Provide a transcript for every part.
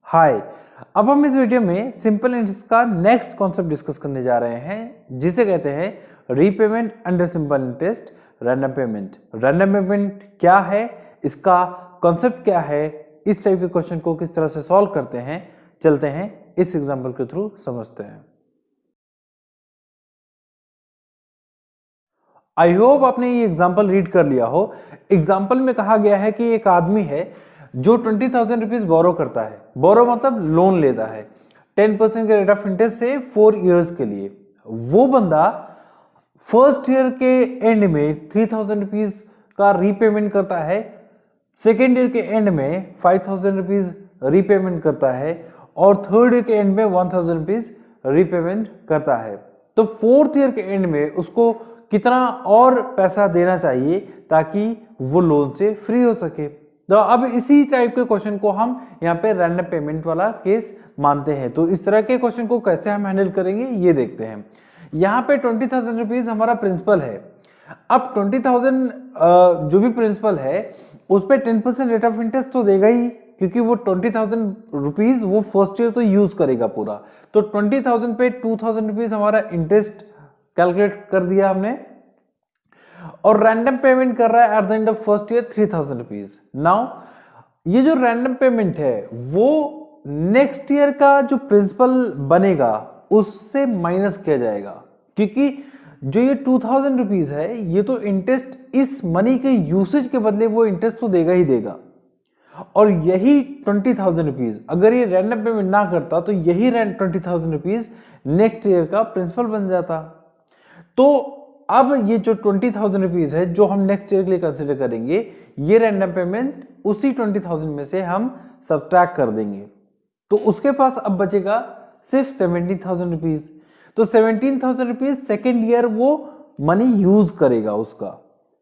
हाय। अब हम इस वीडियो में सिंपल इंटरेस्ट का नेक्स्ट कॉन्सेप्ट डिस्कस करने जा रहे हैं जिसे कहते हैं repayment under simple interest random payment. Random payment क्या है, इसका कॉन्सेप्ट क्या है, इस टाइप के क्वेश्चन को किस तरह से सॉल्व करते हैं, चलते हैं इस एग्जांपल के थ्रू समझते हैं। आई होप आपने ये एग्जाम्पल रीड कर लिया हो। एग्जाम्पल में कहा गया है कि एक आदमी है जो 20,000 रुपीज बोरो करता है। बोरो मतलब लोन लेता है 10% के रेट ऑफ इंटरेस्ट से 4 इयर्स के लिए। वो बंदा फर्स्ट ईयर के एंड में 3,000 रुपीज का रीपेमेंट करता है, सेकेंड ईयर के एंड में 5,000 रुपीज रीपेमेंट करता है और थर्ड ईयर के एंड में 1,000 रुपीज रीपेमेंट करता है। तो फोर्थ ईयर के एंड में उसको कितना और पैसा देना चाहिए ताकि वो लोन से फ्री हो सके। तो अब इसी टाइप के क्वेश्चन को हम यहाँ पे रैंडम पेमेंट वाला केस मानते हैं। तो इस तरह के क्वेश्चन को कैसे हम हैंडल करेंगे ये देखते हैं। यहाँ पे 20,000 रुपीज हमारा प्रिंसिपल है। अब 20,000 जो भी प्रिंसिपल है उस पर 10% रेट ऑफ इंटरेस्ट तो देगा ही, क्योंकि वो 20,000 रुपीज वो फर्स्ट ईयर तो यूज करेगा पूरा। तो 20,000 पे 2,000 रुपीज हमारा इंटरेस्ट कैलकुलेट कर दिया हमने और रैंडम पेमेंट कर रहा है eight the end of first year 3,000 rupees. Now ये जो रैंडम पेमेंट है वो नेक्स्ट ईयर का जो प्रिंसिपल बनेगा उससे माइनस किया जाएगा, क्योंकि जो ये 2,000 रुपीज है ये तो इंटरेस्ट इस मनी के यूसेज के बदले वो इंटरेस्ट तो देगा ही देगा। और यही 20,000 रुपीज अगर ये रैंडम पेमेंट ना करता तो यही 20,000 रुपीज नेक्स्ट ईयर का प्रिंसिपल बन जाता। तो अब ये जो 20,000 रुपीज है जो हम नेक्स्ट ईयर के लिए कंसिडर करेंगे, ये रैंडम पेमेंट उसी 20,000 में से हम सब्ट्रैक्ट कर देंगे। तो उसके पास अब बचेगा सिर्फ 17,000 रुपीज। तो 17,000 रुपीज सेकेंड ईयर वो मनी यूज करेगा उसका।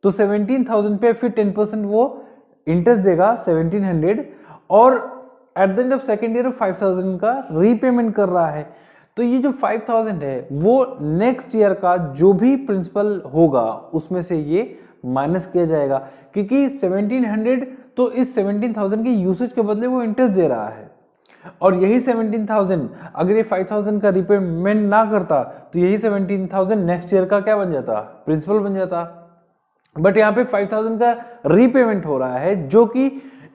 तो 17,000 पे फिर 10% वो इंटरेस्ट देगा 1,700 और eight the end of second year 5,000 का रीपेमेंट कर रहा है। तो ये जो 5,000 है वो नेक्स्ट ईयर का जो भी प्रिंसिपल होगा उसमें से ये माइनस किया जाएगा, क्योंकि 1,700 तो इस 17,000 के यूसेज के बदले वो इंटरेस्ट दे रहा है। और यही 17,000 अगर ये 5,000 का रीपेमेंट ना करता तो यही 17,000 नेक्स्ट ईयर का क्या बन जाता, प्रिंसिपल बन जाता। बट यहाँ पे 5,000 का रीपेमेंट हो रहा है जो कि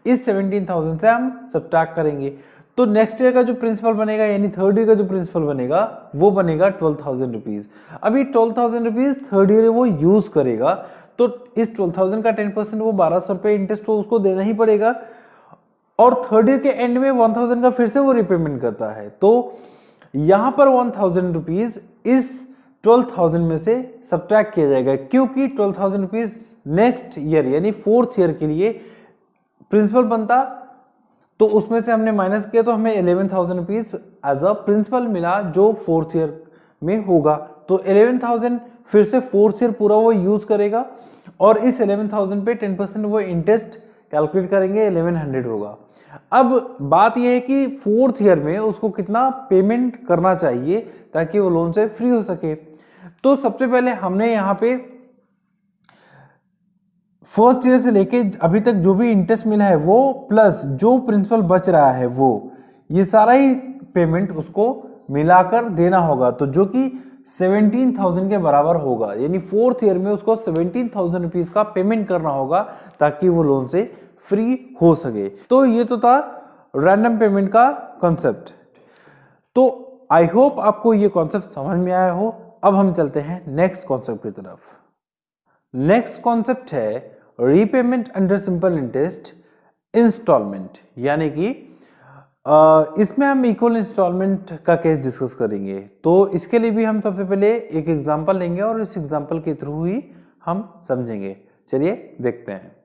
इस 17,000 से हम सब्ट्रैक्ट करेंगे। तो नेक्स्ट ईयर का जो प्रिंसिपल बनेगा यानी थर्ड ईयर का जो प्रिंसिपल बनेगा वो बनेगा 12,000 रुपीज। अभी 12,000 रुपीज थर्ड ईयर वो यूज करेगा तो इस 12,000 का 10% वो 1,200 रुपए इंटरेस्ट तो उसको देना ही पड़ेगा। और थर्ड ईयर के एंड में 1,000 का फिर से वो रिपेमेंट करता है। तो यहां पर 1,000 रुपीज इस 12,000 में से सब्ट्रैक्ट किया जाएगा, क्योंकि 12,000 रुपीज नेक्स्ट ईयर यानी फोर्थ ईयर के लिए प्रिंसिपल बनता। तो उसमें से हमने माइनस किया तो हमें 11,000 रुपीज एज अ प्रिंसिपल मिला जो फोर्थ ईयर में होगा। तो 11,000 फिर से फोर्थ ईयर पूरा वो यूज करेगा और इस 11,000 पे 10% वो इंटरेस्ट कैलकुलेट करेंगे, 1,100 होगा। अब बात यह है कि फोर्थ ईयर में उसको कितना पेमेंट करना चाहिए ताकि वो लोन से फ्री हो सके। तो सबसे पहले हमने यहाँ पे फर्स्ट ईयर से लेके अभी तक जो भी इंटरेस्ट मिला है वो प्लस जो प्रिंसिपल बच रहा है वो ये सारा ही पेमेंट उसको मिलाकर देना होगा। तो जो कि 17,000 के बराबर होगा, यानी फोर्थ ईयर में उसको 17,000 रुपीज का पेमेंट करना होगा ताकि वो लोन से फ्री हो सके। तो ये तो था रैंडम पेमेंट का कॉन्सेप्ट। तो आई होप आपको ये कॉन्सेप्ट समझ में आया हो। अब हम चलते हैं नेक्स्ट कॉन्सेप्ट की तरफ। नेक्स्ट कॉन्सेप्ट है repayment under simple interest installment, यानी कि इसमें हम इक्वल इंस्टॉलमेंट का केस डिस्कस करेंगे। तो इसके लिए भी हम सबसे पहले एक एग्जांपल लेंगे और इस एग्जांपल के थ्रू ही हम समझेंगे। चलिए देखते हैं।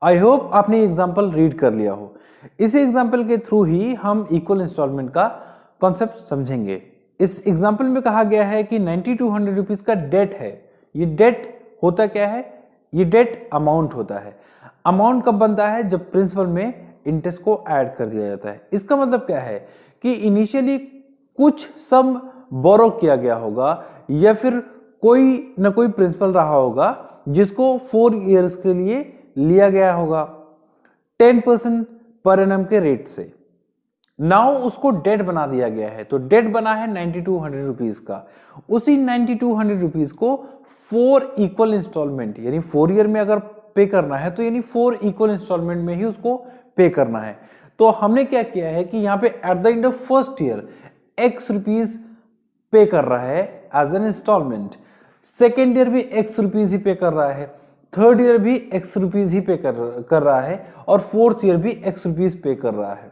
आई होप आपने एग्जांपल रीड कर लिया हो। इस एग्जांपल के थ्रू ही हम इक्वल इंस्टॉलमेंट का कॉन्सेप्ट समझेंगे। इस एग्जाम्पल में कहा गया है कि 9,200 रुपीज का डेट है। ये डेट होता क्या है, ये डेट अमाउंट होता है। अमाउंट कब बनता है, जब प्रिंसिपल में इंटरेस्ट को ऐड कर दिया जाता है। इसका मतलब क्या है कि इनिशियली कुछ सम बोरो किया गया होगा या फिर कोई ना कोई प्रिंसिपल रहा होगा जिसको 4 इयर्स के लिए लिया गया होगा। 10% पर एनम के रेट से। नाउ उसको डेट बना दिया गया है, तो डेट बना है 9200 रुपीज का। उसी 9200 रुपीज को 4 इक्वल इंस्टॉलमेंट, यानी 4 ईयर में अगर पे करना है तो यानी 4 इक्वल इंस्टॉलमेंट में ही उसको पे करना है। तो हमने क्या किया है कि यहाँ पे at the end of first year x rupees pay कर रहा है as an installment, second year भी x रुपीज ही पे कर रहा है, थर्ड ईयर भी x रुपीज ही पे कर रहा है, और फोर्थ ईयर भी x रुपीज पे कर रहा है।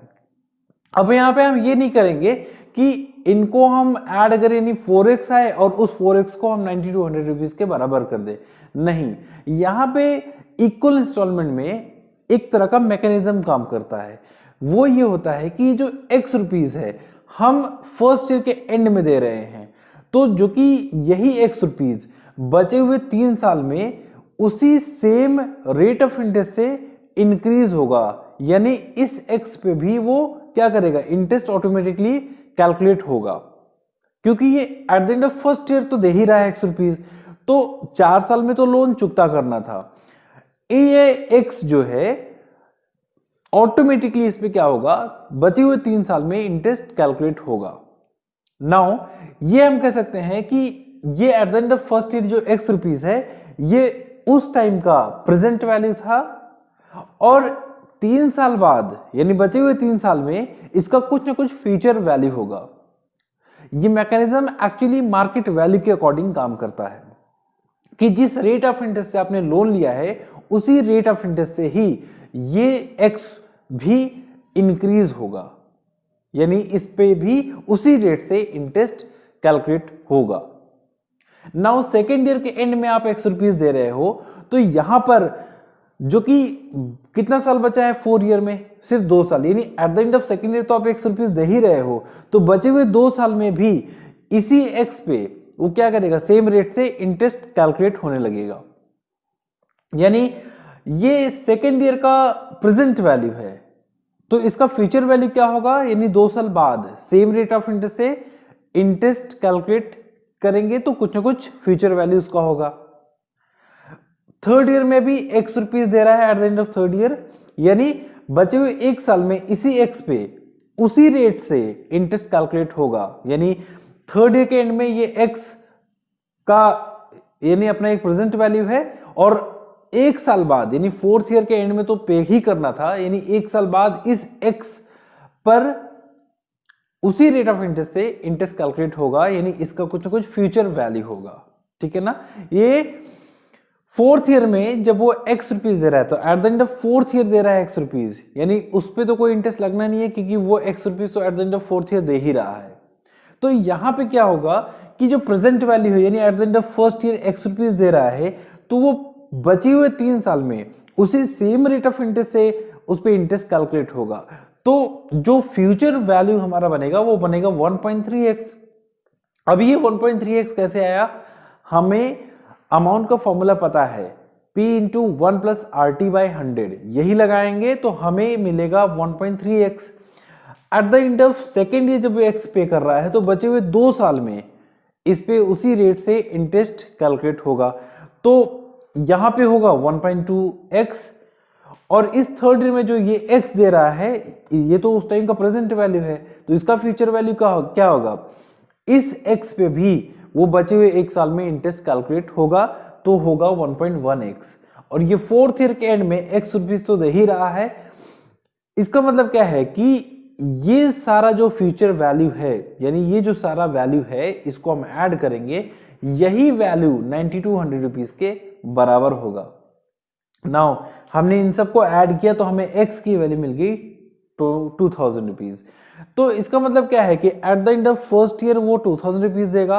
अब यहाँ पे हम ये नहीं करेंगे कि इनको हम ऐड करें यानी 4x आए और उस 4x को हम 9200 रुपीज के बराबर कर दे, नहीं। यहाँ पे इक्वल इंस्टॉलमेंट में एक तरह का मैकेनिज्म काम करता है। वो ये होता है कि जो x रुपीज है हम फर्स्ट ईयर के एंड में दे रहे हैं, तो जो कि यही x रुपीज बचे हुए 3 साल में उसी सेम रेट ऑफ इंटरेस्ट से इंक्रीज होगा, यानी इस x पे भी वो क्या करेगा, इंटरेस्ट ऑटोमेटिकली कैलकुलेट होगा, क्योंकि ये eight the end of first year तो दे ही रहा है x रुपीज, तो 4 साल में तो लोन चुकता करना था। ये x जो है ऑटोमेटिकली इस पे क्या होगा, बचे हुए 3 साल में इंटरेस्ट कैलकुलेट होगा। नाउ ये हम कह सकते हैं कि ये eight the end of first year जो x रुपीज है ये उस टाइम का प्रेजेंट वैल्यू था, और 3 साल बाद यानी बचे हुए 3 साल में इसका कुछ ना कुछ फ्यूचर वैल्यू होगा। ये मैकेनिज्म एक्चुअली मार्केट वैल्यू के अकॉर्डिंग काम करता है कि जिस रेट ऑफ इंटरेस्ट से आपने लोन लिया है उसी रेट ऑफ इंटरेस्ट से ही ये x भी इंक्रीज होगा, यानी इस पे भी उसी रेट से इंटरेस्ट कैलकुलेट होगा। नाउ सेकेंड ईयर के एंड में आप x रुपीज दे रहे हो, तो यहां पर जो कि कितना साल बचा है 4 ईयर में, सिर्फ 2 साल, यानी at the end of second year तो आप x रुपीज दे ही रहे हो, तो बचे हुए 2 साल में भी इसी x पे वो क्या करेगा, सेम रेट से इंटरेस्ट कैलकुलेट होने लगेगा। यानी ये सेकेंड ईयर का प्रेजेंट वैल्यू है, तो इसका फ्यूचर वैल्यू क्या होगा, यानी 2 साल बाद सेम रेट ऑफ इंटरेस्ट से इंटरेस्ट कैलकुलेट करेंगे तो कुछ ना कुछ फ्यूचर वैल्यू उसका होगा। थर्ड ईयर में भी x रुपीज दे रहा है eight the end of third year, यानी बचे हुए 1 साल में इसी x पे उसी रेट से इंटरेस्ट कैलकुलेट होगा, यानी थर्ड ईयर के एंड में ये x का यानी अपना एक प्रेजेंट वैल्यू है, और 1 साल बाद यानी फोर्थ ईयर के एंड में तो पे ही करना था, यानी 1 साल बाद इस x पर उसी रेट ऑफ इंटरेस्ट से इंटरेस्ट कैलकुलेट होगा, यानी इसका कुछ ना कुछ फ्यूचर वैल्यू होगा। ठीक है ना। ये फोर्थ ईयर में जब वो x रुपीज दे रहा है तो at the end of fourth year दे रहा है x रुपीज, यानी उस पर तो कोई इंटरेस्ट लगना नहीं है क्योंकि वो x रुपीज तो at the end of fourth year दे ही रहा है। तो यहां पे क्या होगा कि जो प्रेजेंट वैल्यू है यानी at the end of first year x rupees दे रहा है, तो वो बचे हुए 3 साल में उसी सेम रेट ऑफ इंटरेस्ट से उस पर इंटरेस्ट कैलकुलेट होगा, तो जो फ्यूचर वैल्यू हमारा बनेगा वो बनेगा 1.3x। अब ये 1.3x कैसे आया, हमें अमाउंट का फॉर्मूला पता है, P इंटू 1 प्लस RT/100, यही लगाएंगे तो हमें मिलेगा 1.3x। Eight the end of second year जब x पे कर रहा है तो बचे हुए 2 साल में इस पे उसी रेट से इंटरेस्ट कैलकुलेट होगा, तो यहां पे होगा 1.2x, और इस थर्ड ईयर में जो ये x दे रहा है ये तो उस टाइम का प्रेजेंट वैल्यू है, तो इसका फ्यूचर वैल्यू क्या होगा, इस x पे भी वो बचे हुए 1 साल में इंटरेस्ट कैलकुलेट होगा, तो होगा 1.1x। और ये फोर्थ ईयर के एंड में x रुपीज तो दे ही रहा है। इसका मतलब क्या है कि ये सारा जो फ्यूचर वैल्यू है यानी ये जो सारा वैल्यू है इसको हम ऐड करेंगे, यही वैल्यू 9200 रुपीज के बराबर होगा। नाउ हमने इन सबको ऐड किया तो हमें x की वैल्यू मिल गई 2000 रुपीज। तो इसका मतलब क्या है कि eight the end of first year वो 2000 रुपीज देगा,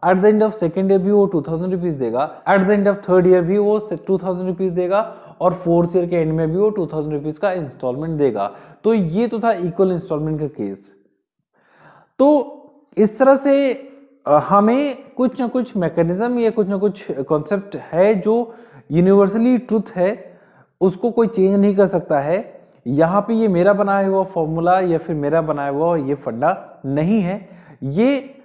eight the end of second year भी वो 2000 रुपीज देगा, eight the end of third year भी वो 2000 रुपीज देगा, और फोर्थ ईयर के एंड में भी वो 2000 रुपीज का इंस्टॉलमेंट देगा। तो ये तो था इक्वल इंस्टॉलमेंट का केस। तो इस तरह से हमें कुछ ना कुछ मैकेनिज्म या कुछ ना कुछ कॉन्सेप्ट है जो यूनिवर्सली ट्रुथ है, उसको कोई चेंज नहीं कर सकता है। यहाँ पे ये मेरा बनाया हुआ फॉर्मूला या फिर मेरा बनाया हुआ ये फंडा नहीं है, ये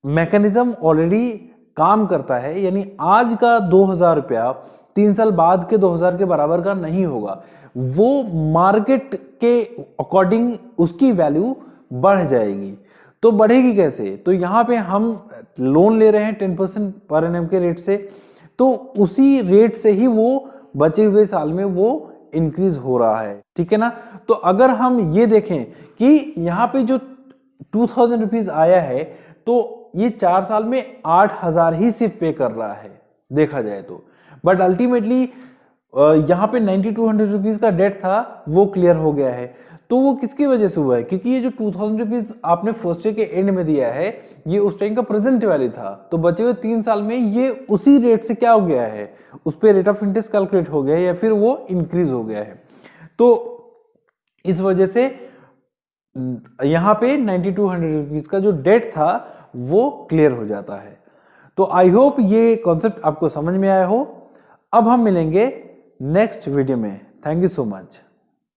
मैकेनिज्म ऑलरेडी काम करता है, यानी आज का 2000 रुपया 3 साल बाद के 2000 के बराबर का नहीं होगा, वो मार्केट के अकॉर्डिंग उसकी वैल्यू बढ़ जाएगी। तो बढ़ेगी कैसे? तो यहाँ पे हम लोन ले रहे हैं 10% पर एनम के रेट से, तो उसी रेट से ही वो बचे हुए साल में वो इंक्रीज हो रहा है, ठीक है ना। तो अगर हम ये देखें कि यहाँ पे जो 2000 रुपीज आया है, तो ये 4 साल में 8000 ही सिर्फ पे कर रहा है देखा जाए तो। बट अल्टीमेटली यहाँ पे 9200 रुपीज का डेट था वो क्लियर हो गया है। तो वो किसकी वजह से हुआ है? क्योंकि ये जो 2000 रुपीज आपने फर्स्ट ईयर के एंड में दिया है, ये उस टाइम का प्रेजेंट वैल्यू था, तो बचे हुए 3 साल में ये उसी रेट से क्या हो गया है, उस पर रेट ऑफ इंटरेस्ट कैलकुलेट हो गया है या फिर वो इंक्रीज हो गया है। तो इस वजह से यहाँ पे 9200 रुपीज का जो डेट था वो क्लियर हो जाता है। तो आई होप ये कॉन्सेप्ट आपको समझ में आया हो। अब हम मिलेंगे नेक्स्ट वीडियो में। Thank you so much.